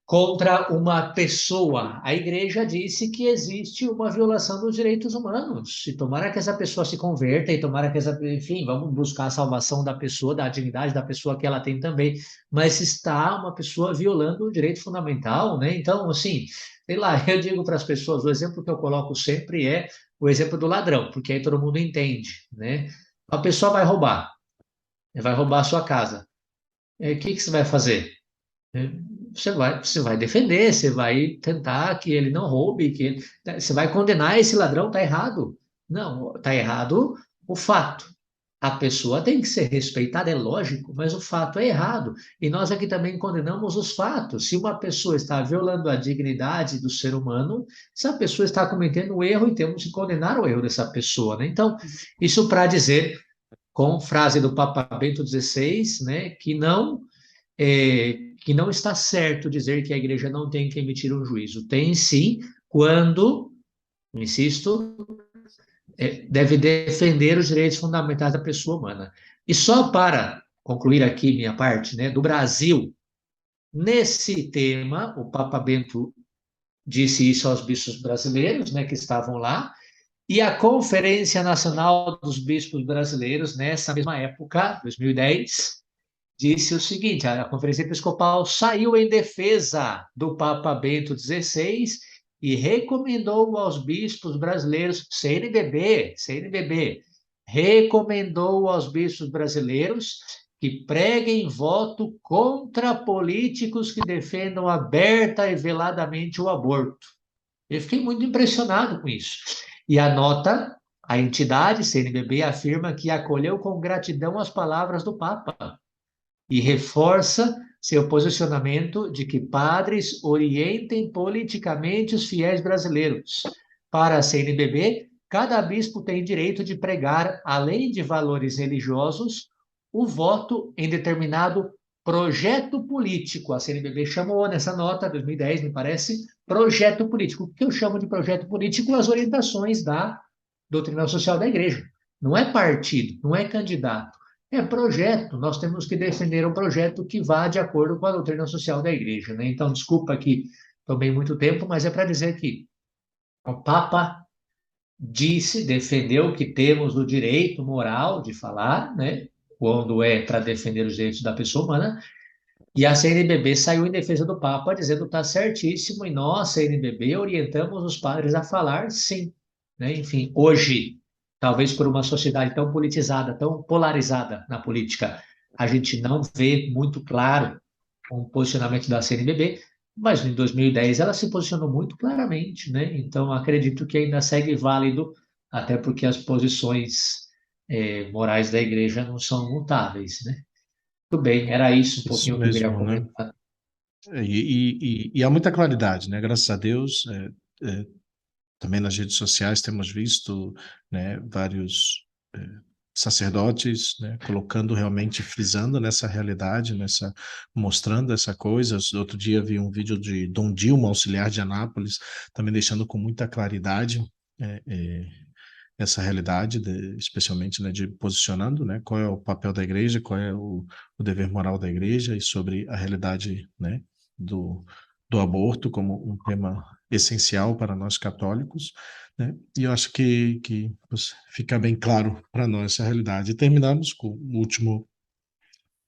contra uma pessoa. A igreja disse que existe uma violação dos direitos humanos. E tomara que essa pessoa se converta e tomara que essa, enfim, vamos buscar a salvação da pessoa, da dignidade da pessoa que ela tem também. Mas está uma pessoa violando o direito fundamental, né? Então, assim, sei lá, eu digo para as pessoas, o exemplo que eu coloco sempre é o exemplo do ladrão, porque aí todo mundo entende, né? A pessoa vai roubar a sua casa. O que que você vai fazer? Você vai defender, você vai tentar que ele não roube, você vai condenar esse ladrão, tá errado. Não, tá errado o fato. A pessoa tem que ser respeitada, é lógico, mas o fato é errado. E nós aqui também condenamos os fatos. Se uma pessoa está violando a dignidade do ser humano, essa pessoa está cometendo um erro e temos que condenar o erro dessa pessoa, né? Então, isso para dizer, com frase do Papa Bento XVI, né, que não está certo dizer que a igreja não tem que emitir um juízo. Tem sim, quando, insisto, deve defender os direitos fundamentais da pessoa humana. E só para concluir aqui minha parte, né, do Brasil, nesse tema, o Papa Bento disse isso aos bispos brasileiros, né, que estavam lá, E a Conferência Nacional dos Bispos Brasileiros, nessa mesma época, 2010, disse o seguinte: a Conferência Episcopal saiu em defesa do Papa Bento XVI e recomendou aos bispos brasileiros, CNBB, recomendou aos bispos brasileiros que preguem voto contra políticos que defendam aberta e veladamente o aborto. Eu fiquei muito impressionado com isso. E a nota, a entidade CNBB afirma que acolheu com gratidão as palavras do Papa e reforça seu posicionamento de que padres orientem politicamente os fiéis brasileiros. Para a CNBB, cada bispo tem direito de pregar, além de valores religiosos, o voto em determinado projeto político. A CNBB chamou nessa nota, 2010, me parece, projeto político. O que eu chamo de projeto político? As orientações da doutrina social da igreja. Não é partido, não é candidato. É projeto, nós temos que defender um projeto que vá de acordo com a doutrina social da igreja, né? Então, desculpa que tomei muito tempo, mas é para dizer que o Papa disse, defendeu que temos o direito moral de falar, né? Quando é para defender os direitos da pessoa humana, e a CNBB saiu em defesa do Papa, dizendo que está certíssimo, e nós, CNBB, orientamos os padres a falar sim. Né? Enfim, hoje, talvez por uma sociedade tão politizada, tão polarizada na política, a gente não vê muito claro o posicionamento da CNBB, mas em 2010 ela se posicionou muito claramente, né? Então, acredito que ainda segue válido, até porque as posições morais da igreja não são mutáveis, né? Muito bem, era isso um Isso pouquinho que eu queria mesmo, né? comentar. E há muita claridade, né? Graças a Deus, também nas redes sociais temos visto, né, vários sacerdotes, né, colocando realmente, frisando nessa realidade, mostrando essa coisa. Outro dia vi um vídeo de Dom Dilma, auxiliar de Anápolis, também deixando com muita claridade é, é, essa realidade, especialmente, né, de posicionando, né, qual é o papel da igreja, qual é o dever moral da igreja e sobre a realidade, né, do, do aborto como um tema essencial para nós católicos, né? E eu acho que fica bem claro para nós essa realidade. E terminamos com o último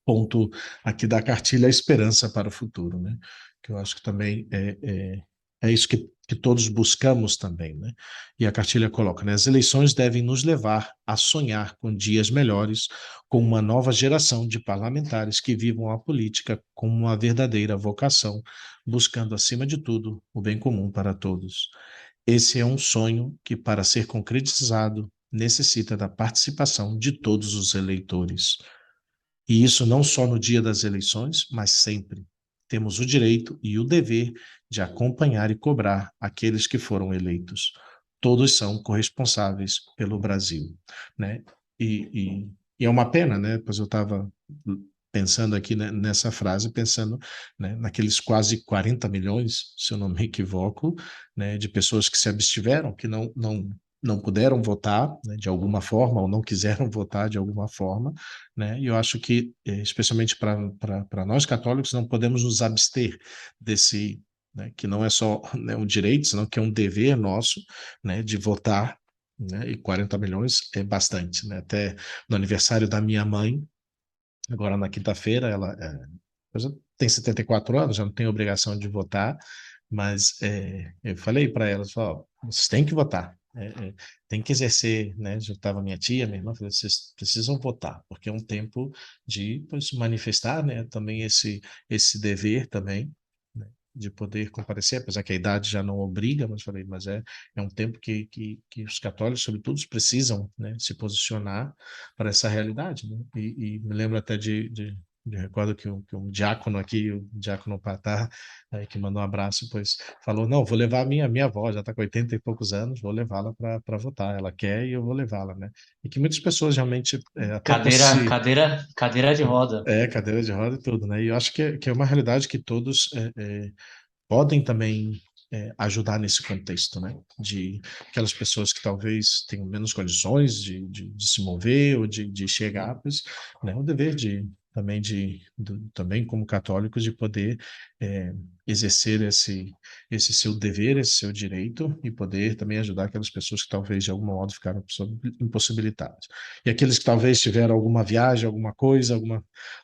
ponto aqui da cartilha, a esperança para o futuro, né? Que eu acho que também é isso que todos buscamos também, né? E a cartilha coloca, né? As eleições devem nos levar a sonhar com dias melhores, com uma nova geração de parlamentares que vivam a política como uma verdadeira vocação, buscando, acima de tudo, o bem comum para todos. Esse é um sonho que, para ser concretizado, necessita da participação de todos os eleitores. E isso não só no dia das eleições, mas sempre. Temos o direito e o dever de acompanhar e cobrar aqueles que foram eleitos. Todos são corresponsáveis pelo Brasil, né? E, e, e é uma pena, né? Pois eu estava pensando aqui, né, nessa frase, pensando, né, naqueles quase 40 milhões, se eu não me equivoco, né, de pessoas que se abstiveram, que não puderam votar, né, de alguma forma, ou não quiseram votar de alguma forma, né? E eu acho que, especialmente para nós católicos, não podemos nos abster desse, né, que não é só, né, um direito, senão que é um dever nosso, né, de votar, né? E 40 milhões é bastante, né? Até no aniversário da minha mãe, agora na quinta-feira, ela já tem 74 anos, já não tem obrigação de votar, mas eu falei para ela, ó, vocês têm que votar, tem que exercer, né? Já estava minha tia, minha irmã, falei, vocês precisam votar, porque é um tempo de, pois, manifestar, né, também esse dever também, né, de poder comparecer, apesar que a idade já não obriga, mas falei, mas é um tempo que os católicos, sobretudo, precisam, né, se posicionar para essa realidade, né? E me lembro até de recordo que um diácono aqui, o diácono Patá, que mandou um abraço, pois falou, não, vou levar a minha avó, já está com 80 e poucos anos, vou levá-la para votar, ela quer e eu vou levá-la, né? E que muitas pessoas realmente, até por si, Cadeira de roda. cadeira de roda e tudo, né? E eu acho que é uma realidade que todos podem também ajudar nesse contexto, né? De aquelas pessoas que talvez tenham menos condições de se mover ou de chegar, pois, né? O dever de também também como católicos, de poder exercer esse seu dever, esse seu direito, e poder também ajudar aquelas pessoas que talvez de algum modo ficaram impossibilitadas. E aqueles que talvez tiveram alguma viagem, alguma coisa,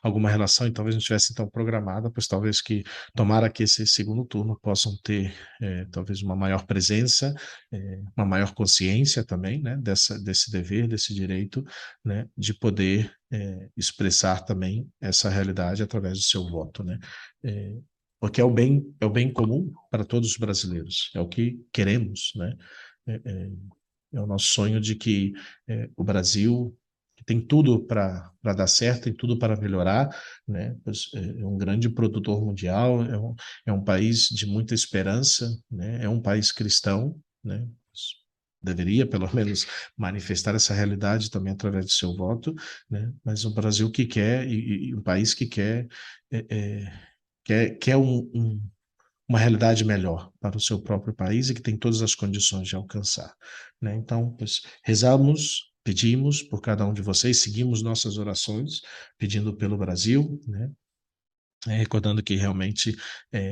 alguma relação e talvez não tivessem tão programada, pois talvez que tomara que esse segundo turno possam ter talvez uma maior presença, uma maior consciência também, né, desse dever, desse direito, né, de poder expressar também essa realidade através do seu voto, né? Porque é o bem comum para todos os brasileiros, é o que queremos, né? É, é, é o nosso sonho de que o Brasil tem tudo para dar certo, tem tudo para melhorar, né? Pois é um grande produtor mundial, é um país de muita esperança, né? É um país cristão, né? Deveria, pelo menos, manifestar essa realidade também através do seu voto, né? Mas um Brasil que quer, e um país que quer, é, é, quer uma realidade melhor para o seu próprio país e que tem todas as condições de alcançar, né? Então, pois, rezamos, pedimos por cada um de vocês, seguimos nossas orações, pedindo pelo Brasil, né? Recordando que realmente,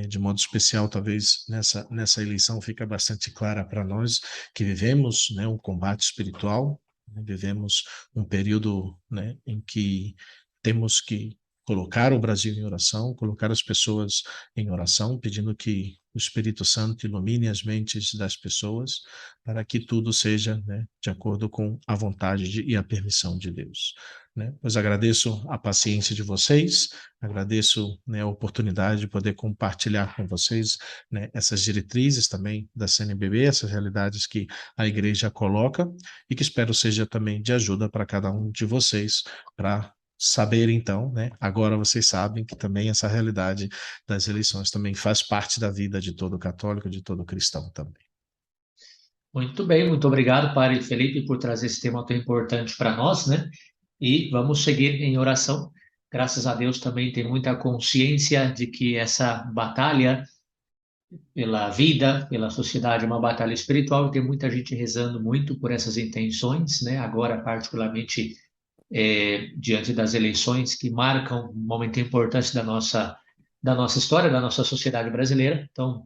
de modo especial, talvez nessa eleição fica bastante clara para nós que vivemos, né, um combate espiritual, né, vivemos um período, né, em que temos que colocar o Brasil em oração, colocar as pessoas em oração, pedindo que o Espírito Santo ilumine as mentes das pessoas para que tudo seja, né, de acordo com a vontade e a permissão de Deus, né? Pois agradeço a paciência de vocês. Agradeço, né, a oportunidade de poder compartilhar com vocês, né, essas diretrizes também da CNBB, essas realidades que a igreja coloca e que espero seja também de ajuda para cada um de vocês para saber então, né, agora vocês sabem que também essa realidade das eleições também faz parte da vida de todo católico, de todo cristão também. Muito bem, muito obrigado, Padre Felipe, por trazer esse tema tão importante para nós, né? E vamos seguir em oração. Graças a Deus também tem muita consciência de que essa batalha pela vida, pela sociedade, é uma batalha espiritual e tem muita gente rezando muito por essas intenções, né? Agora, particularmente, diante das eleições que marcam um momento importante da nossa história, da nossa sociedade brasileira. Então,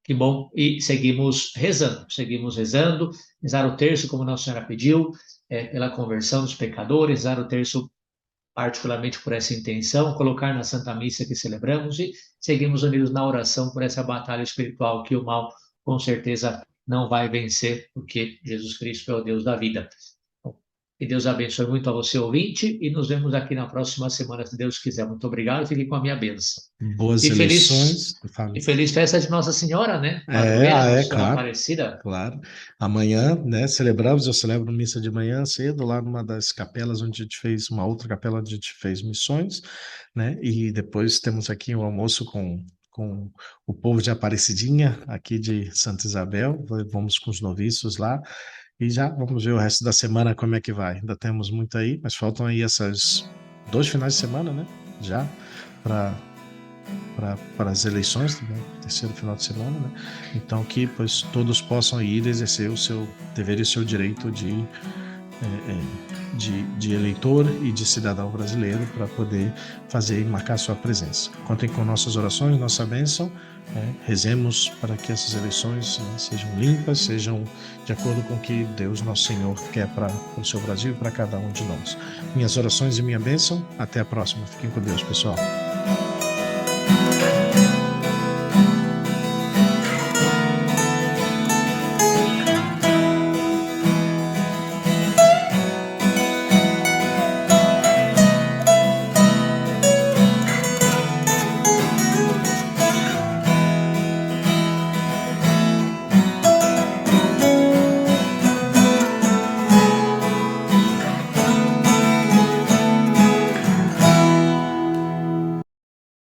que bom. E seguimos rezando, rezar o terço, como Nossa Senhora pediu, pela conversão dos pecadores, rezar o terço particularmente por essa intenção, colocar na Santa Missa que celebramos e seguimos unidos na oração por essa batalha espiritual que o mal, com certeza, não vai vencer, porque Jesus Cristo é o Deus da vida. Que Deus abençoe muito a você, ouvinte, e nos vemos aqui na próxima semana, se Deus quiser. Muito obrigado, fique com a minha bênção. Boas E feliz, eleições, fala. e feliz festa de Nossa Senhora, né? Padroeira, Nossa Senhora Claro. Aparecida. Claro. Amanhã, né, celebramos, eu celebro missa de manhã cedo, lá numa das capelas onde a gente fez, uma outra capela onde a gente fez missões, né, e depois temos aqui um almoço com o povo de Aparecidinha, aqui de Santa Isabel, vamos com os noviços lá, e já vamos ver o resto da semana como é que vai. Ainda temos muito aí, mas faltam aí essas 2 finais de semana, né, já, para para as eleições, né? Terceiro final de semana, né? Então que pois todos possam ir exercer o seu dever e o seu direito de eleitor e de cidadão brasileiro para poder fazer e marcar sua presença. Contem com nossas orações, nossa bênção, né? Rezemos para que essas eleições, né, sejam limpas, sejam de acordo com o que Deus, nosso Senhor, quer para o seu Brasil e para cada um de nós. Minhas orações e minha bênção. Até a próxima. Fiquem com Deus, pessoal.